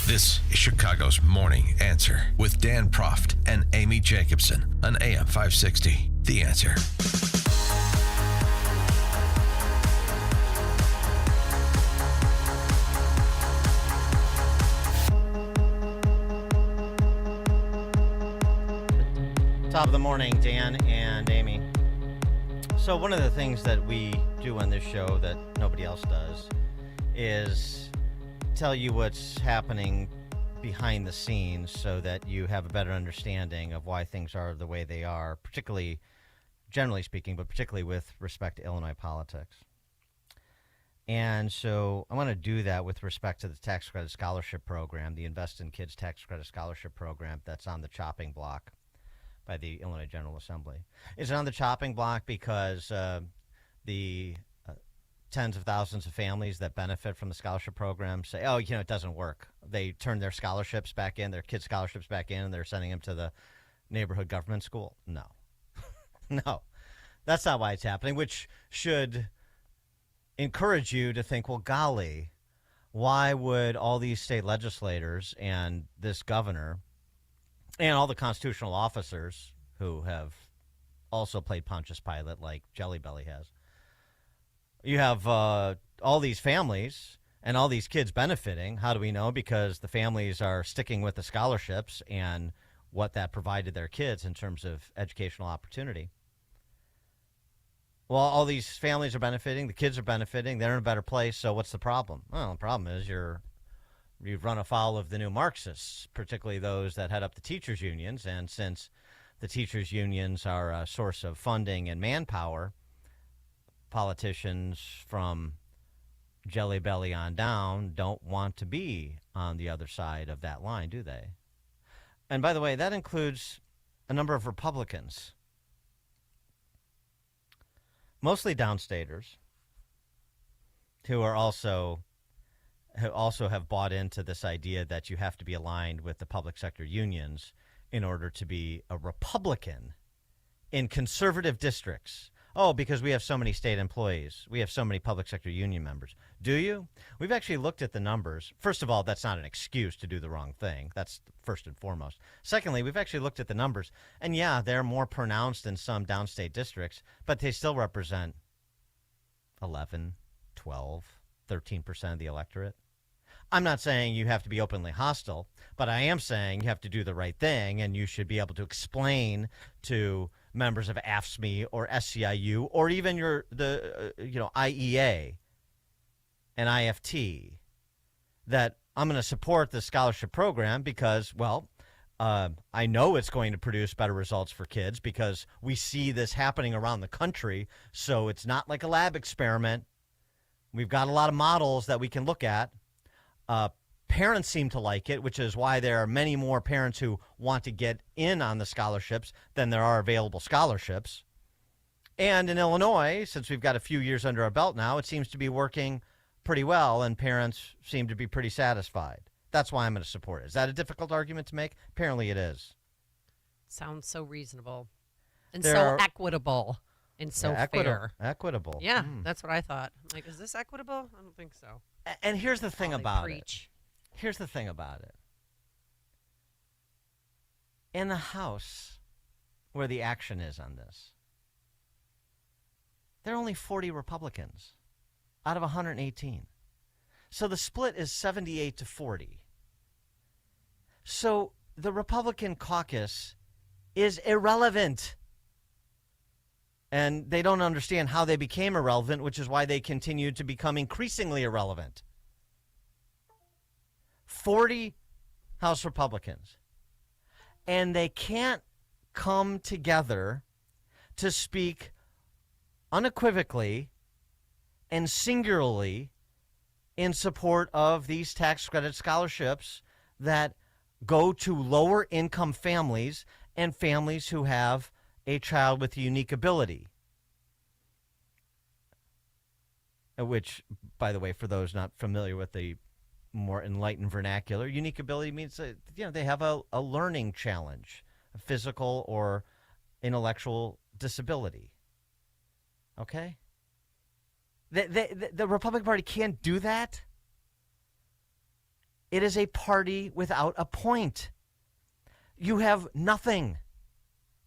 This is Chicago's Morning Answer with Dan Proft and Amy Jacobson on AM 560. The Answer. Top of the morning, Dan and Amy. So one of the things that we do on this show that nobody else does is tell you what's happening behind the scenes so that you have a better understanding of why things are the way they are, particularly, generally speaking, but particularly with respect to Illinois politics. And so I want to do that with respect to the tax credit scholarship program, the Invest in Kids tax credit scholarship program that's on the chopping block by the Illinois General Assembly. Is it on the chopping block because the tens of thousands of families that benefit from the scholarship program say, oh, it doesn't work. They turn their scholarships back in, their kids' scholarships back in, and they're sending them to the neighborhood government school? No. No. That's not why it's happening, which should encourage you to think, well, golly, why would all these state legislators and this governor and all the constitutional officers who have also played Pontius Pilate like Jelly Belly has. You have all these families and all these kids benefiting. How do we know? Because the families are sticking with the scholarships and what that provided their kids in terms of educational opportunity. Well, all these families are benefiting. The kids are benefiting. They're in a better place. So what's the problem? Well, the problem is you've run afoul of the new Marxists, particularly those that head up the teachers' unions. And since the teachers' unions are a source of funding and manpower, politicians from Jelly Belly on down don't want to be on the other side of that line, do they? And by the way, that includes a number of Republicans, mostly downstaters, who also have bought into this idea that you have to be aligned with the public sector unions in order to be a Republican in conservative districts. Oh, because we have so many state employees. We have so many public sector union members. Do you? We've actually looked at the numbers. First of all, that's not an excuse to do the wrong thing. That's first and foremost. Secondly, we've actually looked at the numbers. And yeah, they're more pronounced in some downstate districts, but they still represent 11, 12, 13% of the electorate. I'm not saying you have to be openly hostile, but I am saying you have to do the right thing, and you should be able to explain to members of AFSCME or SCIU or even IEA and IFT that I'm going to support the scholarship program because, I know it's going to produce better results for kids because we see this happening around the country, so it's not like a lab experiment. We've got a lot of models that we can look at. Parents seem to like it, which is why there are many more parents who want to get in on the scholarships than there are available scholarships. And in Illinois, since we've got a few years under our belt now, it seems to be working pretty well, and parents seem to be pretty satisfied. That's why I'm going to support it. Is that a difficult argument to make? Apparently it is. Sounds so reasonable and so equitable and so fair. Equitable. Yeah, that's what I thought. Like, is this equitable? I don't think so. And here's the thing about it. Here's the thing about it. In the House, where the action is on this, there are only 40 Republicans out of 118. So the split is 78 to 40. So the Republican caucus is irrelevant. And they don't understand how they became irrelevant, which is why they continue to become increasingly irrelevant. 40 House Republicans. And they can't come together to speak unequivocally and singularly in support of these tax credit scholarships that go to lower income families and families who have a child with a unique ability. Which, by the way, for those not familiar with the more enlightened vernacular, unique ability means that, they have a learning challenge, a physical or intellectual disability. Okay? The Republican Party can't do that. It is a party without a point. You have nothing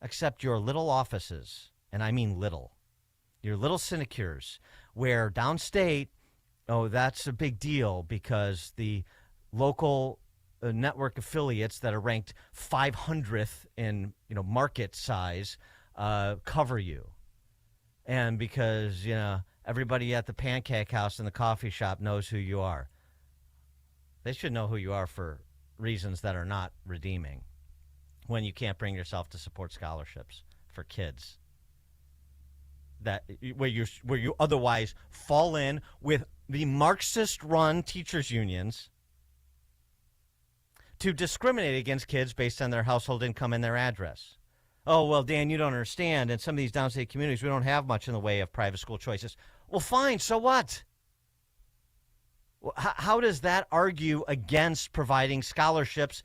except your little offices, and I mean little, your little sinecures, where downstate, oh, that's a big deal because the local network affiliates that are ranked 500th in market size cover you, and because everybody at the pancake house and the coffee shop knows who you are. They should know who you are for reasons that are not redeeming when you can't bring yourself to support scholarships for kids that where you otherwise fall in with the Marxist-run teachers unions to discriminate against kids based on their household income and their address. Oh, well, Dan, you don't understand. In some of these downstate communities, we don't have much in the way of private school choices. Well, fine, so what? How does that argue against providing scholarships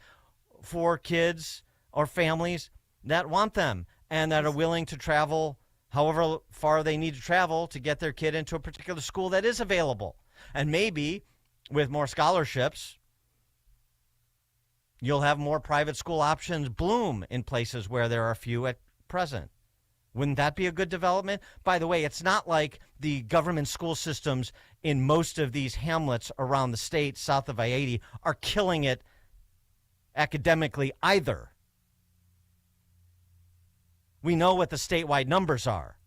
for kids or families that want them and that are willing to travel however far they need to travel to get their kid into a particular school that is available? And maybe with more scholarships, you'll have more private school options bloom in places where there are few at present. Wouldn't that be a good development? By the way, it's not like the government school systems in most of these hamlets around the state south of I-80 are killing it academically either. We know what the statewide numbers are.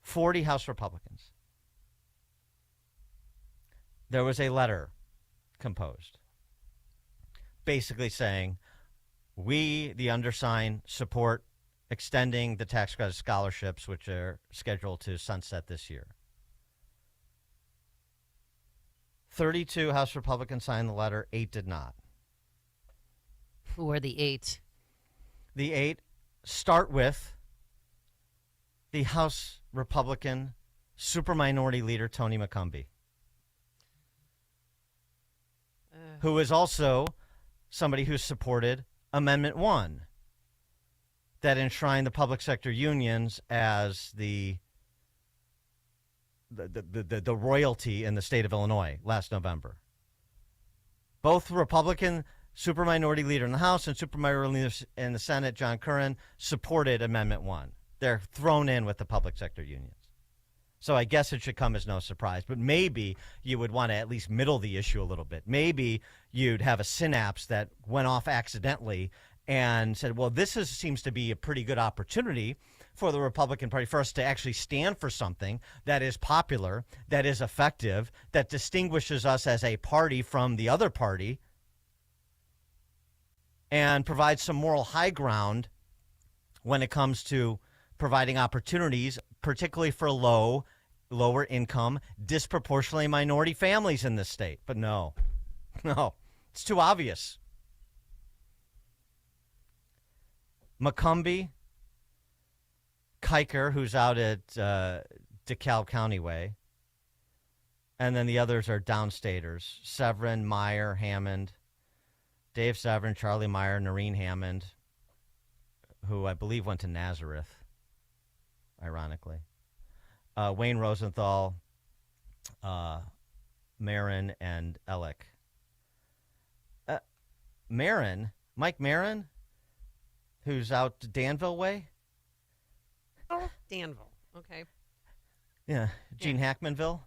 "40 House Republicans. There was a letter composed basically saying, we, the undersigned, support extending the tax credit scholarships, which are scheduled to sunset this year. 32 House Republicans signed the letter, 8 did not. Who are the 8? The 8 start with the House Republican superminority leader, Tony McCombie, who is also somebody who supported Amendment 1 that enshrined the public sector unions as the royalty in the state of Illinois last November. Both Republican superminority leader in the House and superminority leader in the Senate, John Curran, supported Amendment 1. They're thrown in with the public sector unions. So I guess it should come as no surprise. But maybe you would want to at least middle the issue a little bit. Maybe you'd have a synapse that went off accidentally and said, well, this seems to be a pretty good opportunity for the Republican Party for us to actually stand for something that is popular, that is effective, that distinguishes us as a party from the other party, and provides some moral high ground when it comes to providing opportunities, particularly for lower income, disproportionately minority families in this state. But no, it's too obvious. McCombie, Kiker, who's out at DeKalb County Way, and then the others are downstaters: Severin, Meyer, Hammond, Dave Severin, Charlie Meyer, Noreen Hammond, who I believe went to Nazareth, ironically. Wayne Rosenthal, Marin, and Ellick. Mike Marin, who's out Danville way. Oh, Danville. Okay. Yeah, Gene Hackmanville.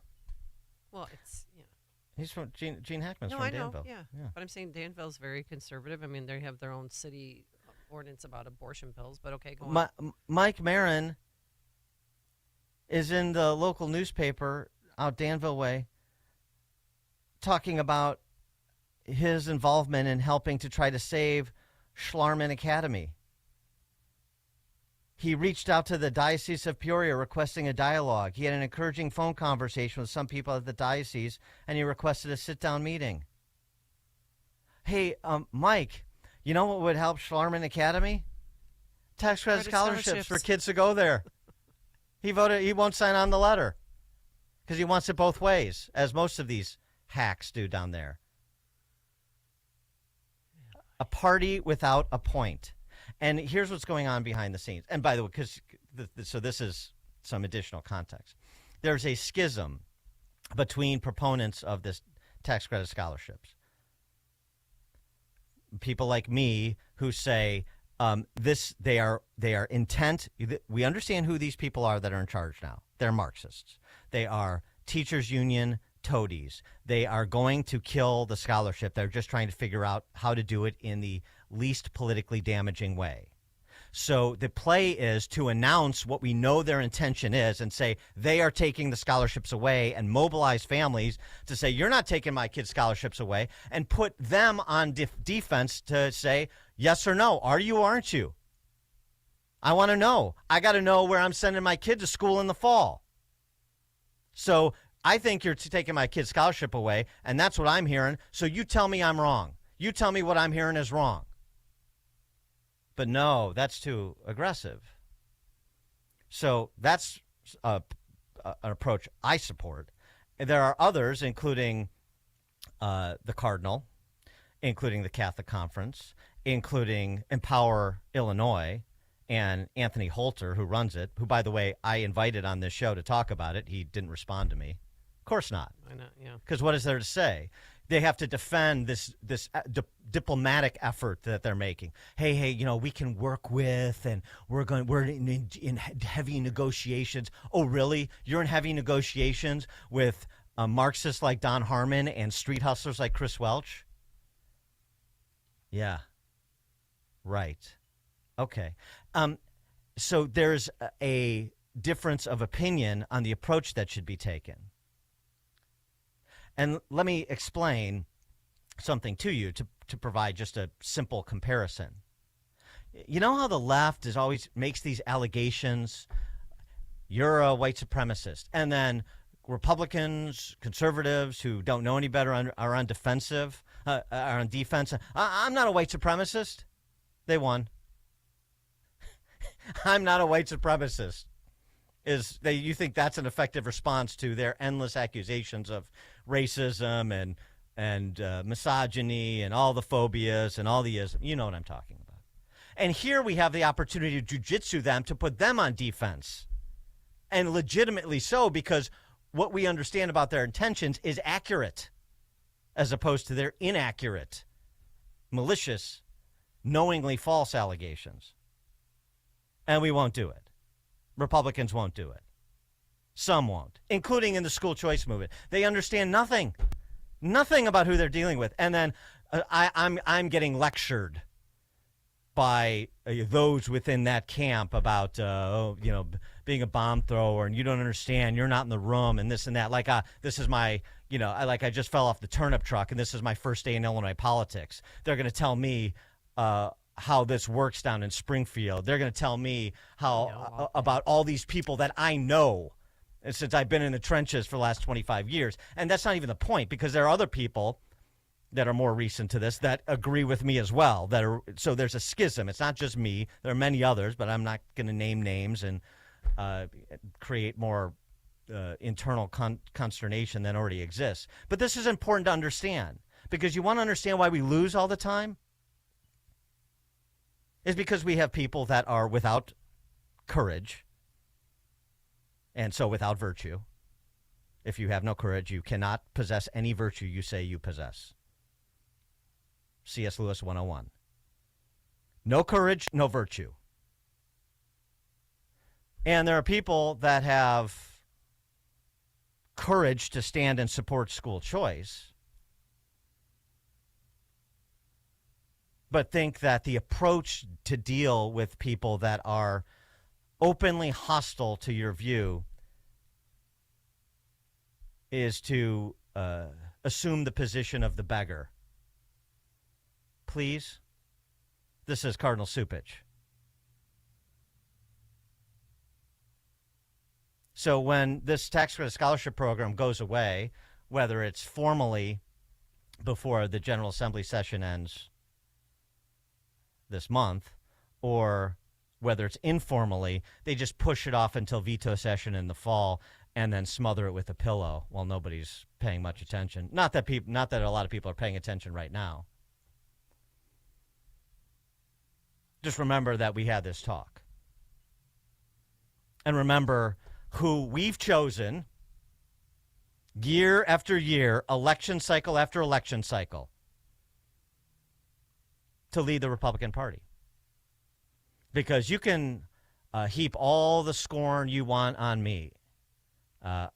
Well, it's, He's from Gene Hackman's no, from I know, Danville. yeah. But I'm saying Danville's very conservative. I mean, they have their own city ordinance about abortion pills, but okay, go on. Mike Marin is in the local newspaper out Danville way talking about his involvement in helping to try to save Schlarman Academy. He reached out to the Diocese of Peoria requesting a dialogue. He had an encouraging phone conversation with some people at the diocese, and he requested a sit-down meeting. Hey, Mike, you know what would help Schlarman Academy? Tax credit scholarships for kids to go there. He won't sign on the letter because he wants it both ways, as most of these hacks do down there. A party without a point. And here's what's going on behind the scenes. And by the way, so this is some additional context. there's a schism between proponents of this tax credit scholarships. People like me who say they are intent. We understand who these people are that are in charge now. They're Marxists. They are teachers union toadies. They are going to kill the scholarship. They're just trying to figure out how to do it in the least politically damaging way. So the play is to announce what we know their intention is and say they are taking the scholarships away and mobilize families to say, you're not taking my kids' scholarships away, and put them on defense to say, yes or no, are you or aren't you? I want to know. I got to know where I'm sending my kid to school in the fall. So I think you're taking my kid's scholarship away, and that's what I'm hearing. So you tell me I'm wrong. You tell me what I'm hearing is wrong. But no, that's too aggressive. So that's an approach I support. And there are others, including the Cardinal, including the Catholic Conference, including Empower Illinois, and Anthony Holter, who runs it, who, by the way, I invited on this show to talk about it. He didn't respond to me. Of course not. Why not? Yeah. Because what is there to say? They have to defend this diplomatic effort that they're making. Hey, we can work with, and we're in heavy negotiations. Oh, really? You're in heavy negotiations with Marxists like Don Harmon and street hustlers like Chris Welch? Yeah. Right. Okay. So there's a difference of opinion on the approach that should be taken. And let me explain something to you to provide just a simple comparison. You know how the left always makes these allegations, you're a white supremacist, and then Republicans, conservatives who don't know any better are on defense. I'm not a white supremacist. They won. I'm not a white supremacist. You think that's an effective response to their endless accusations of racism and misogyny and all the phobias and all the ism. You know what I'm talking about. And here we have the opportunity to jujitsu them, to put them on defense, and legitimately so, because what we understand about their intentions is accurate as opposed to their inaccurate, malicious, knowingly false allegations. And we won't do it. Republicans won't do it. Some won't, including in the school choice movement. They understand nothing about who they're dealing with. And then I'm getting lectured by those within that camp about being a bomb thrower, and you don't understand, you're not in the room, and this and that. Like this is my I just fell off the turnip truck, and this is my first day in Illinois politics. They're going to tell me how this works down in Springfield. They're going to tell me how about all these people that I know since I've been in the trenches for the last 25 years. And that's not even the point, because there are other people that are more recent to this that agree with me as well. So there's a schism. It's not just me. There are many others, but I'm not going to name names and create more internal consternation than already exists. But this is important to understand, because you want to understand why we lose all the time. Is because we have people that are without courage, and so without virtue. If you have no courage, you cannot possess any virtue you say you possess. C.S. Lewis 101. No courage, no virtue. And there are people that have courage to stand and support school choice, but think that the approach to deal with people that are openly hostile to your view is to assume the position of the beggar. Please, this is Cardinal Supich. So when this tax credit scholarship program goes away, whether it's formally before the General Assembly session ends this month, or whether it's informally, they just push it off until veto session in the fall and then smother it with a pillow while nobody's paying much attention. Not that a lot of people are paying attention right now. Just remember that we had this talk. And remember who we've chosen year after year, election cycle after election cycle, to lead the Republican Party. Because you can heap all the scorn you want on me.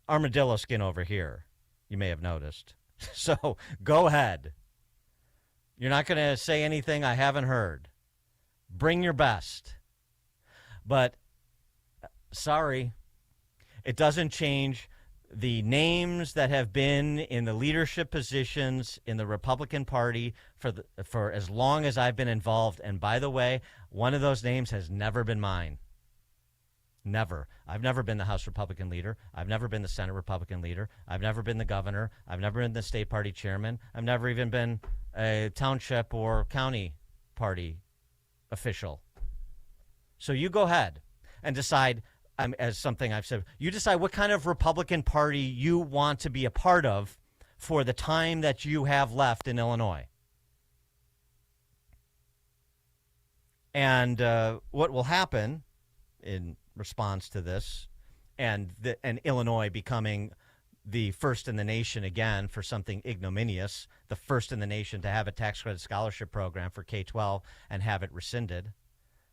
Armadillo skin over here, you may have noticed. So go ahead. You're not going to say anything I haven't heard. Bring your best. But sorry, it doesn't change the names that have been in the leadership positions in the Republican Party for as long as I've been involved. And by the way, one of those names has never been mine. Never. I've never been the House Republican leader. I've never been the Senate Republican leader. I've never been the governor. I've never been the state party chairman. I've never even been a township or county party official. So you go ahead and decide, as something I've said, you decide what kind of Republican Party you want to be a part of for the time that you have left in Illinois. And what will happen in response to this, and Illinois becoming the first in the nation again for something ignominious, the first in the nation to have a tax credit scholarship program for K-12 and have it rescinded,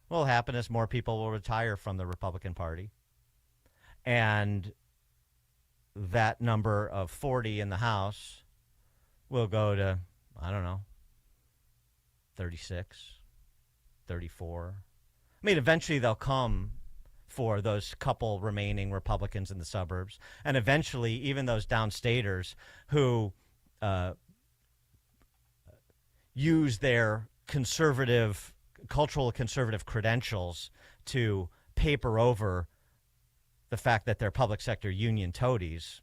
what will happen is more people will retire from the Republican Party. And that number of 40 in the House will go to, I don't know, 36, 34. I mean, eventually they'll come for those couple remaining Republicans in the suburbs. And eventually, even those downstaters who use their cultural conservative credentials to paper over the fact that they're public sector union toadies,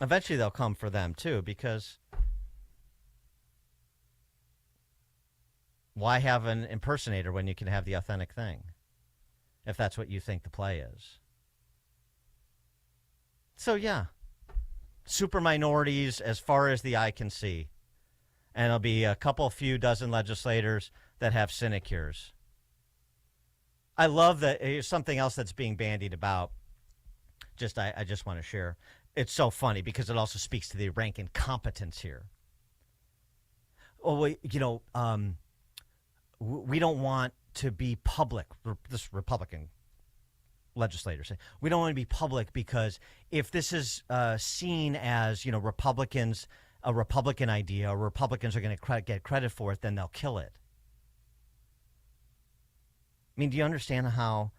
eventually they'll come for them too, because why have an impersonator when you can have the authentic thing, if that's what you think the play is? So yeah, super minorities as far as the eye can see. And it'll be a few dozen legislators that have sinecures. I love that. Here's something else that's being bandied about. I just want to share. It's so funny because it also speaks to the rank incompetence here. Oh, we don't want to be public. This Republican legislators say we don't want to be public because if this is seen as Republicans, a Republican idea, or Republicans are going to get credit for it, then they'll kill it. I mean, do you understand how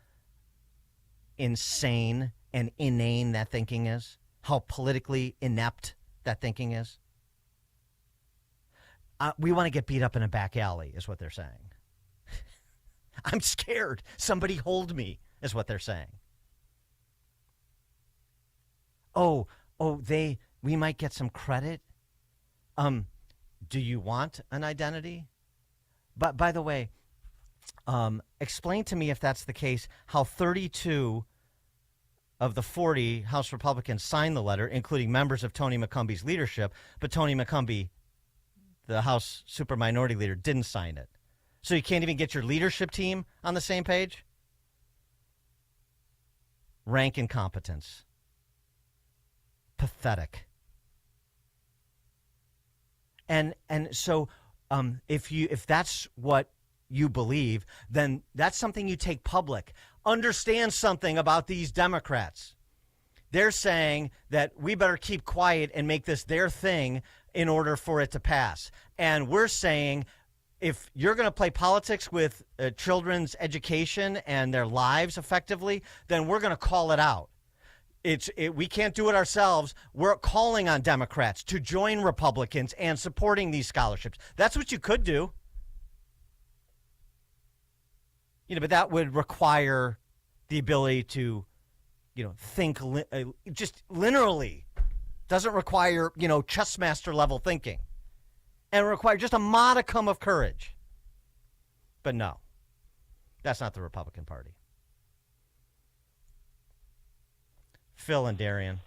insane and inane that thinking is? How politically inept that thinking is? We want to get beat up in a back alley, is what they're saying. I'm scared. Somebody hold me, is what they're saying. We might get some credit. Do you want an identity? But by the way, explain to me, if that's the case, how 32 of the 40 House Republicans signed the letter, including members of Tony McCumbie's leadership, but Tony McCumbie, the House super minority leader, didn't sign it. So you can't even get your leadership team on the same page? Rank incompetence. Pathetic. And so if that's what you believe, then that's something you take public. Understand something about these Democrats. They're saying that we better keep quiet and make this their thing in order for it to pass. And we're saying, if you're going to play politics with children's education and their lives effectively, then we're going to call it out. We can't do it ourselves. We're calling on Democrats to join Republicans and supporting these scholarships. That's what you could do. But that would require the ability to, think just linearly. Doesn't require, chess master level thinking. And require just a modicum of courage. But no, that's not the Republican Party. Phil and Darian.